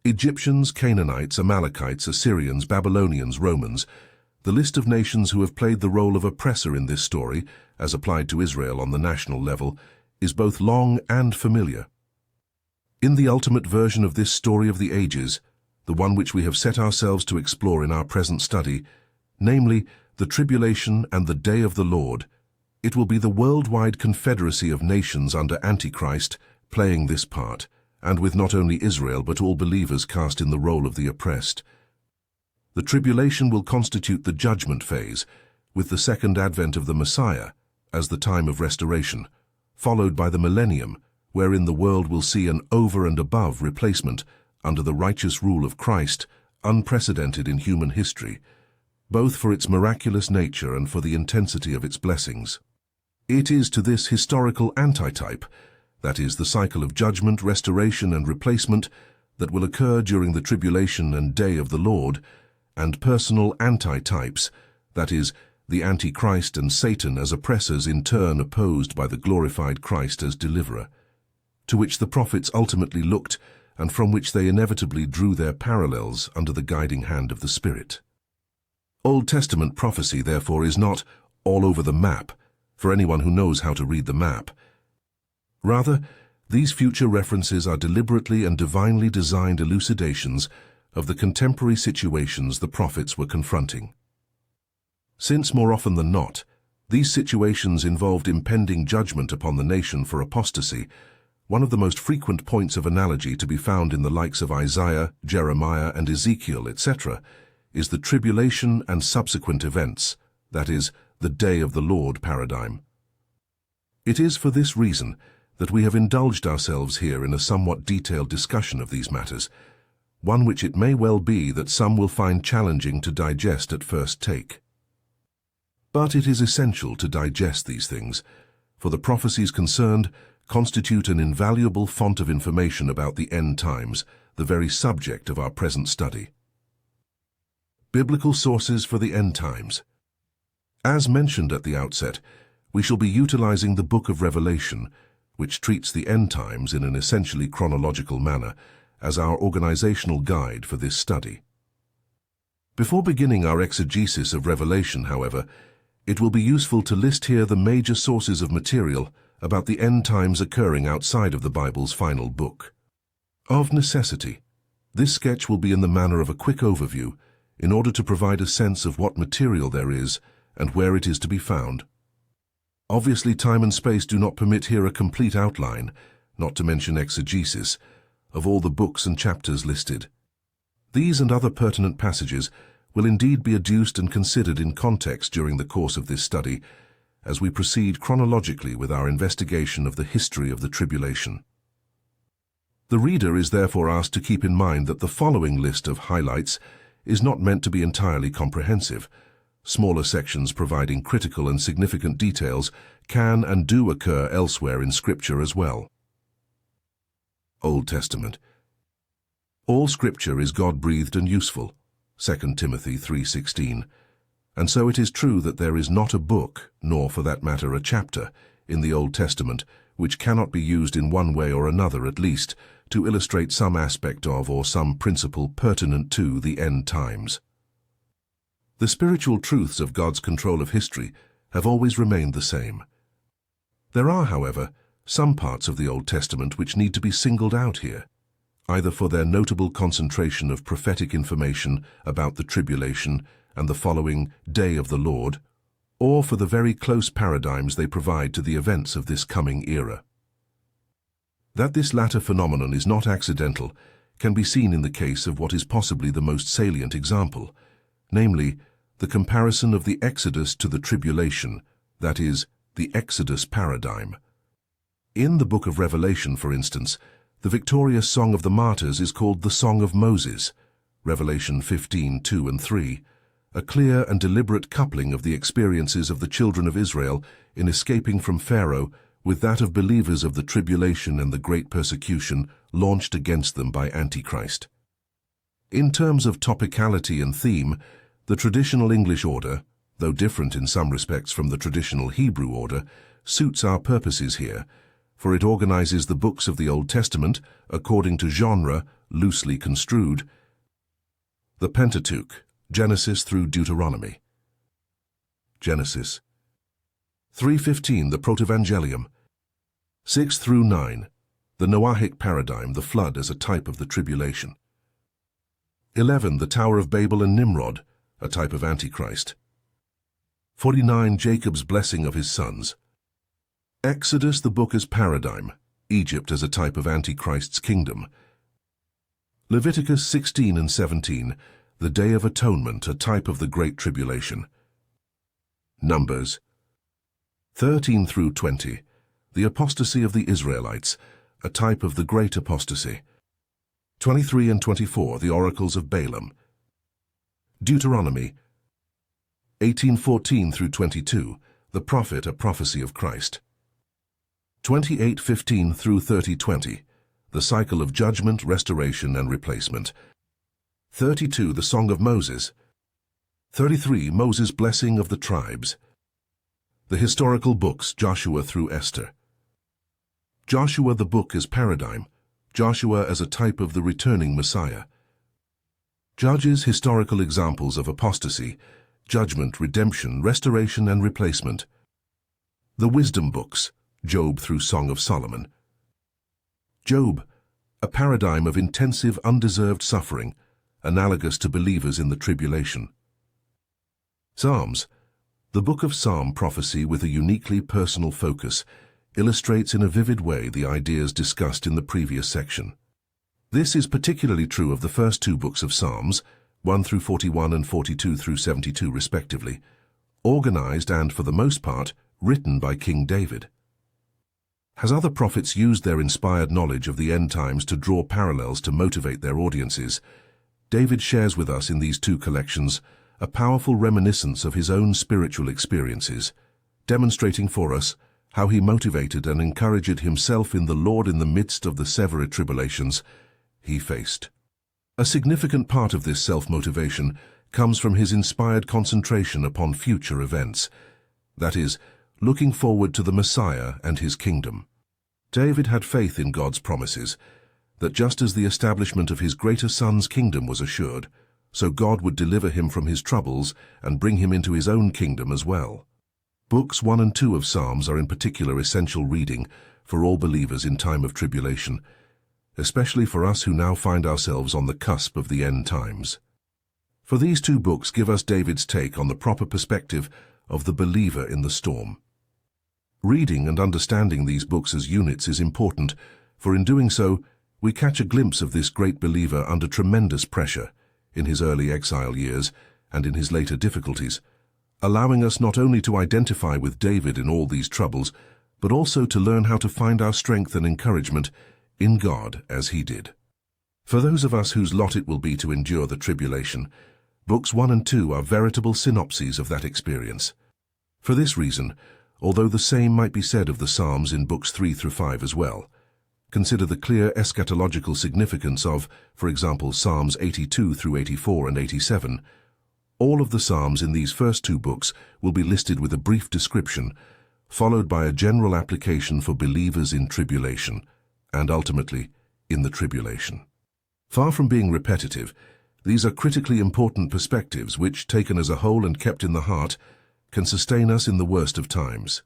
Egyptians, Canaanites, Amalekites, Assyrians, Babylonians, Romans. The list of nations who have played the role of oppressor in this story, as applied to Israel on the national level, is both long and familiar. In the ultimate version of this story of the ages, the one which we have set ourselves to explore in our present study, namely, the tribulation and the day of the Lord, it will be the worldwide confederacy of nations under Antichrist playing this part, and with not only Israel but all believers cast in the role of the oppressed. The tribulation will constitute the judgment phase, with the second advent of the Messiah as the time of restoration, followed by the millennium, wherein the world will see an over and above replacement under the righteous rule of Christ, unprecedented in human history, both for its miraculous nature and for the intensity of its blessings. It is to this historical antitype, that is, the cycle of judgment, restoration, and replacement that will occur during the tribulation and day of the Lord, and personal antitypes, that is, the Antichrist and Satan as oppressors in turn opposed by the glorified Christ as deliverer, to which the prophets ultimately looked and from which they inevitably drew their parallels under the guiding hand of the Spirit. Old Testament prophecy, therefore, is not all over the map for anyone who knows how to read the map. Rather, these future references are deliberately and divinely designed elucidations of the contemporary situations the prophets were confronting. Since, more often than not, these situations involved impending judgment upon the nation for apostasy, one of the most frequent points of analogy to be found in the likes of Isaiah, Jeremiah, and Ezekiel, etc., is the tribulation and subsequent events, that is, the day of the Lord paradigm. It is for this reason that we have indulged ourselves here in a somewhat detailed discussion of these matters, one which it may well be that some will find challenging to digest at first take. But it is essential to digest these things, for the prophecies concerned constitute an invaluable font of information about the end times, the very subject of our present study. Biblical sources for the end times. As mentioned at the outset, we shall be utilizing the Book of Revelation, which treats the end times in an essentially chronological manner, as our organizational guide for this study. Before beginning our exegesis of Revelation, however, it will be useful to list here the major sources of material about the end times occurring outside of the Bible's final book. Of necessity, this sketch will be in the manner of a quick overview in order to provide a sense of what material there is and where it is to be found. Obviously, time and space do not permit here a complete outline, not to mention exegesis, of all the books and chapters listed. These and other pertinent passages will indeed be adduced and considered in context during the course of this study, as we proceed chronologically with our investigation of the history of the tribulation. The reader is therefore asked to keep in mind that the following list of highlights is not meant to be entirely comprehensive. Smaller sections providing critical and significant details can and do occur elsewhere in Scripture as well. Old Testament. All Scripture is God-breathed and useful, 2 Timothy 3:16, and so it is true that there is not a book, nor for that matter a chapter, in the Old Testament which cannot be used in one way or another at least to illustrate some aspect of or some principle pertinent to the end times. The spiritual truths of God's control of history have always remained the same. There are, however, some parts of the Old Testament which need to be singled out here, either for their notable concentration of prophetic information about the tribulation and the following day of the Lord, or for the very close paradigms they provide to the events of this coming era. That this latter phenomenon is not accidental can be seen in the case of what is possibly the most salient example, namely, the comparison of the Exodus to the tribulation, that is, the Exodus paradigm. In the Book of Revelation, for instance, the victorious Song of the Martyrs is called the Song of Moses, Revelation 15:2 and 3, a clear and deliberate coupling of the experiences of the children of Israel in escaping from Pharaoh with that of believers of the tribulation and the great persecution launched against them by Antichrist. In terms of topicality and theme, the traditional English order, though different in some respects from the traditional Hebrew order, suits our purposes here, for it organizes the books of the Old Testament according to genre, loosely construed. The Pentateuch, Genesis through Deuteronomy. Genesis. 3:15, the Protevangelium. 6 through 9, the Noahic paradigm, the flood as a type of the tribulation. 11, the Tower of Babel and Nimrod, a type of Antichrist. 49, Jacob's blessing of his sons. Exodus, the book as paradigm, Egypt as a type of Antichrist's kingdom. Leviticus 16 and 17, the Day of Atonement, a type of the Great Tribulation. Numbers 13 through 20, the apostasy of the Israelites, a type of the Great Apostasy. 23 and 24, the oracles of Balaam. Deuteronomy 18:14 through 22, the prophet, a prophecy of Christ. 28:15 through 30:20, the cycle of judgment, restoration, and replacement. 32, the Song of Moses. 33, Moses' blessing of the tribes. The historical books, Joshua through Esther. Joshua, the book as paradigm, Joshua as a type of the returning Messiah. Judges, historical examples of apostasy, judgment, redemption, restoration, and replacement. The wisdom books, Job through Song of Solomon. Job, a paradigm of intensive, undeserved suffering, analogous to believers in the tribulation. Psalms, the book of Psalm prophecy with a uniquely personal focus, illustrates in a vivid way the ideas discussed in the previous section. This is particularly true of the first two books of Psalms, 1 through 41 and 42 through 72 respectively, organized and, for the most part, written by King David. As other prophets used their inspired knowledge of the end times to draw parallels to motivate their audiences, David shares with us in these two collections a powerful reminiscence of his own spiritual experiences, demonstrating for us how he motivated and encouraged himself in the Lord in the midst of the severe tribulations he faced. A significant part of this self-motivation comes from his inspired concentration upon future events, that is, looking forward to the Messiah and his kingdom. David had faith in God's promises, that just as the establishment of his greater son's kingdom was assured, so God would deliver him from his troubles and bring him into his own kingdom as well. Books 1 and 2 of Psalms are in particular essential reading for all believers in time of tribulation, especially for us who now find ourselves on the cusp of the end times. For these two books give us David's take on the proper perspective of the believer in the storm. Reading and understanding these books as units is important, for in doing so, we catch a glimpse of this great believer under tremendous pressure in his early exile years and in his later difficulties, allowing us not only to identify with David in all these troubles, but also to learn how to find our strength and encouragement in God as he did. For those of us whose lot it will be to endure the tribulation, books 1 and 2 are veritable synopses of that experience. For this reason, although the same might be said of the Psalms in books 3 through 5 as well, consider the clear eschatological significance of, for example, Psalms 82 through 84 and 87. All of the Psalms in these first two books will be listed with a brief description, followed by a general application for believers in tribulation, and ultimately, in the tribulation. Far from being repetitive, these are critically important perspectives which, taken as a whole and kept in the heart, can sustain us in the worst of times.